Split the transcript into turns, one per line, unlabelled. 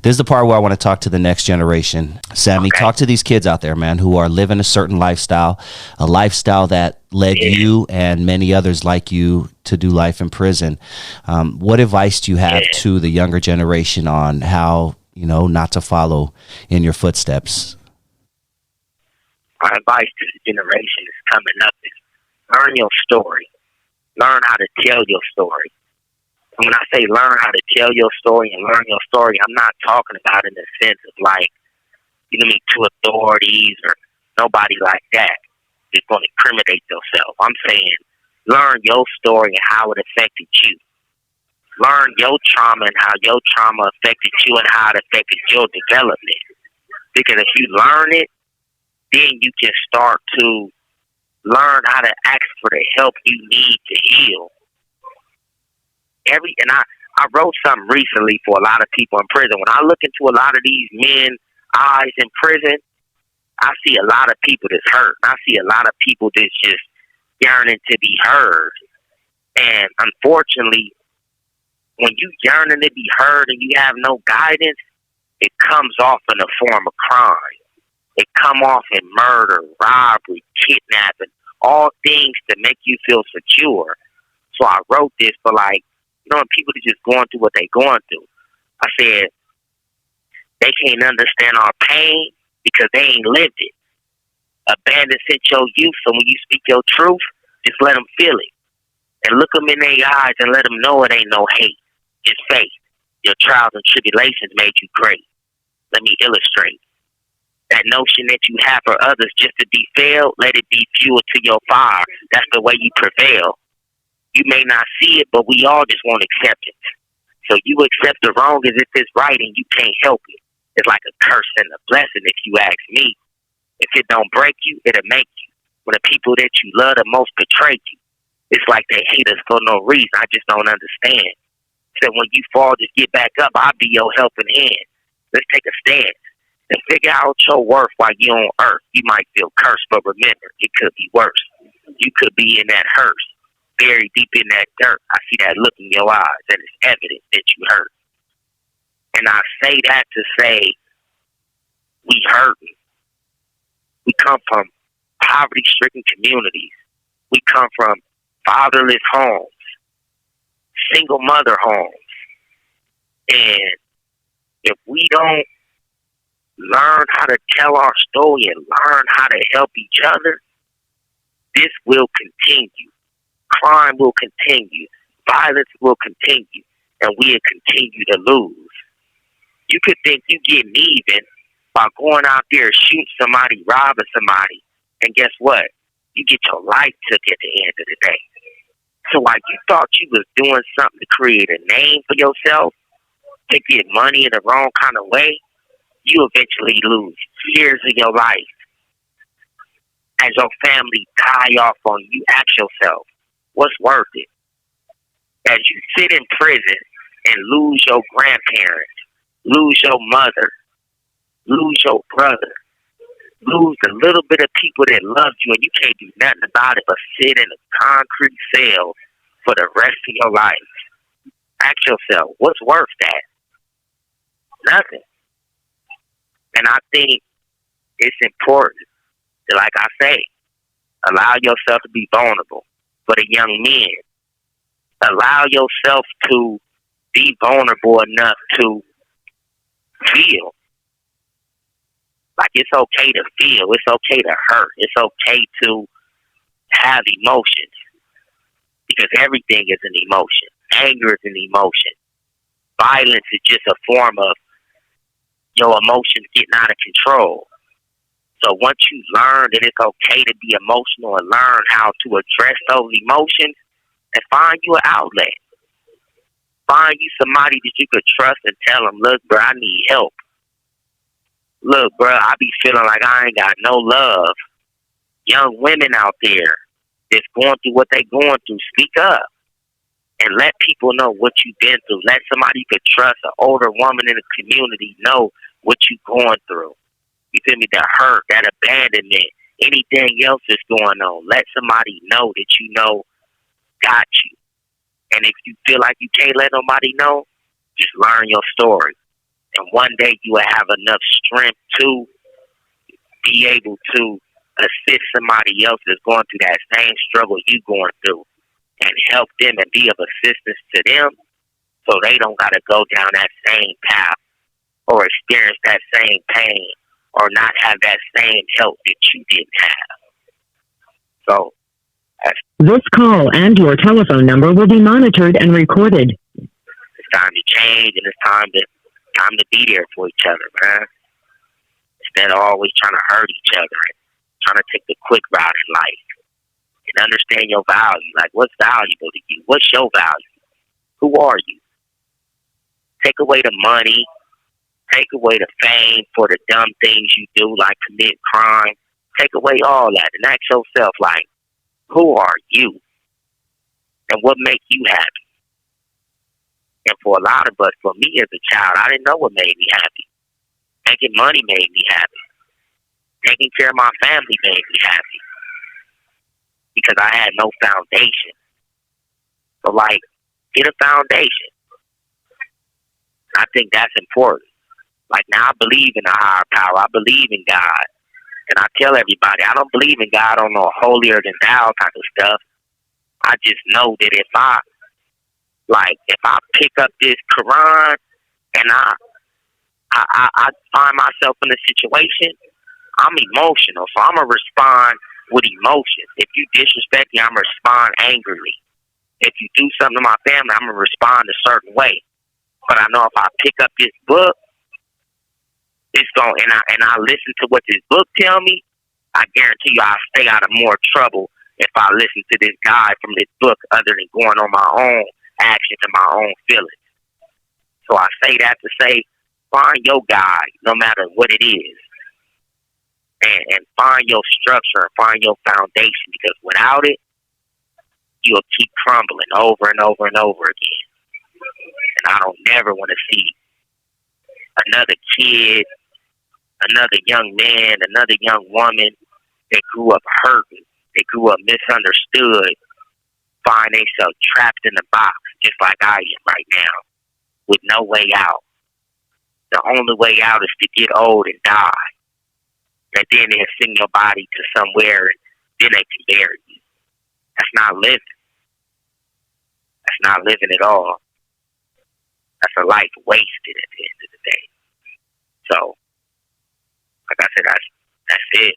This is the part where I want to talk to the next generation. Sammy,
Okay.
talk to these kids out there, man, who are living a certain lifestyle, a lifestyle that led
Yeah.
you and many others like you to do life in prison. What advice do you have
Yeah.
to the younger generation on how, not to follow in your footsteps?
My advice to the generation is coming up is learn your story. Learn how to tell your story. And when I say learn how to tell your story and learn your story, I'm not talking about in the sense of like, to authorities or nobody like that. Just going to incriminate yourself. I'm saying learn your story and how it affected you. Learn your trauma and how your trauma affected you and how it affected your development. Because if you learn it, then you can start to learn how to ask for the help you need to heal. I wrote something recently for a lot of people in prison. When I look into a lot of these men eyes in prison, I see a lot of people that's hurt. I see a lot of people that's just yearning to be heard. And unfortunately, when you yearning to be heard and you have no guidance, it comes off in the form of crime. It come off in murder, robbery, kidnapping, all things to make you feel secure. So I wrote this for people are just going through what they going through. I said, they can't understand our pain because they ain't lived it. Abandon sent your youth, so when you speak your truth, just let them feel it. And look them in their eyes and let them know it ain't no hate. It's faith. Your trials and tribulations made you great. Let me illustrate. That notion that you have for others just to be failed, let it be fuel to your fire. That's the way you prevail. You may not see it, but we all just want acceptance. So you accept the wrong as if it's right and you can't help it. It's like a curse and a blessing if you ask me. If it don't break you, it'll make you. When the people that you love the most betray you, it's like they hate us for no reason. I just don't understand. So when you fall, just get back up. I'll be your helping hand. Let's take a stance and figure out your worth while you're on earth. You might feel cursed, but remember, it could be worse. You could be in that hearse, buried deep in that dirt. I see that look in your eyes, and it's evident that you hurt. And I say that to say, we hurting. We come from poverty-stricken communities. We come from fatherless homes, single mother homes. And if we don't learn how to tell our story and learn how to help each other, this will continue. Crime will continue. Violence will continue. And we'll continue to lose. You could think you getting even by going out there shooting somebody, robbing somebody. And guess what? You get your life took at the end of the day. So while you thought you was doing something to create a name for yourself, to get money in the wrong kind of way, you eventually lose years of your life. As your family die off on you, ask yourself, what's worth it? As you sit in prison and lose your grandparents, lose your mother, lose your brother, lose the little bit of people that loved you and you can't do nothing about it but sit in a concrete cell for the rest of your life. Ask yourself, what's worth that? Nothing. And I think it's important to, like I say, allow yourself to be vulnerable. For the young men, allow yourself to be vulnerable enough to feel. Like it's okay to feel. It's okay to hurt. It's okay to have emotions. Because everything is an emotion. Anger is an emotion. Violence is just a form of your emotions getting out of control. So once you learn that it's okay to be emotional and learn how to address those emotions, and find you an outlet. Find you somebody that you could trust and tell them, look, bro, I need help. Look, bro, I be feeling like I ain't got no love. Young women out there that's going through what they going through, speak up. And let people know what you've been through. Let somebody you could trust, an older woman in the community, know what you're going through. You feel me? The hurt, that abandonment, anything else that's going on. Let somebody know that you know got you. And if you feel like you can't let nobody know, just learn your story And one day you will have enough strength to be able to assist somebody else that's going through that same struggle you going through and help them and be of assistance to them so they don't got to go down that same path or experience that same pain or not have that same help that you didn't have. So
this call and your telephone number will be monitored and recorded.
It's time to change, and it's time to be there for each other, man. Instead of always trying to hurt each other and trying to take the quick route in life. And understand your value. Like, what's valuable to you? What's your value? Who are you? Take away the money. Take away the fame for the dumb things you do, like commit crime. Take away all that and ask yourself, like, who are you? And what makes you happy? And for a lot of us, for me as a child, I didn't know what made me happy. Making money made me happy. Taking care of my family made me happy. Because I had no foundation. So, like, get a foundation. I think that's important. Like, now I believe in a higher power. I believe in God. And I tell everybody, I don't believe in God on no holier than thou type of stuff. I just know that if I pick up this Quran and I find myself in a situation, I'm emotional. So I'm going to respond with emotions. If you disrespect me, I'm going to respond angrily. If you do something to my family, I'm going to respond a certain way. But I know if I pick up this book, it's going and I listen to what this book tell me, I guarantee you I'll stay out of more trouble if I listen to this guy from this book other than going on my own actions and my own feelings. So I say that to say, find your guide, no matter what it is. And find your structure and find your foundation, because without it, you'll keep crumbling over and over and over again. And I don't never want to see another kid, another young man, another young woman that grew up hurting, that grew up misunderstood, find themselves trapped in a box, just like I am right now, with no way out. The only way out is to get old and die. And then they'll send your body to somewhere and then they can bury you. That's not living. That's not living at all. That's a life wasted at the end of the day. So, like I said, that's it.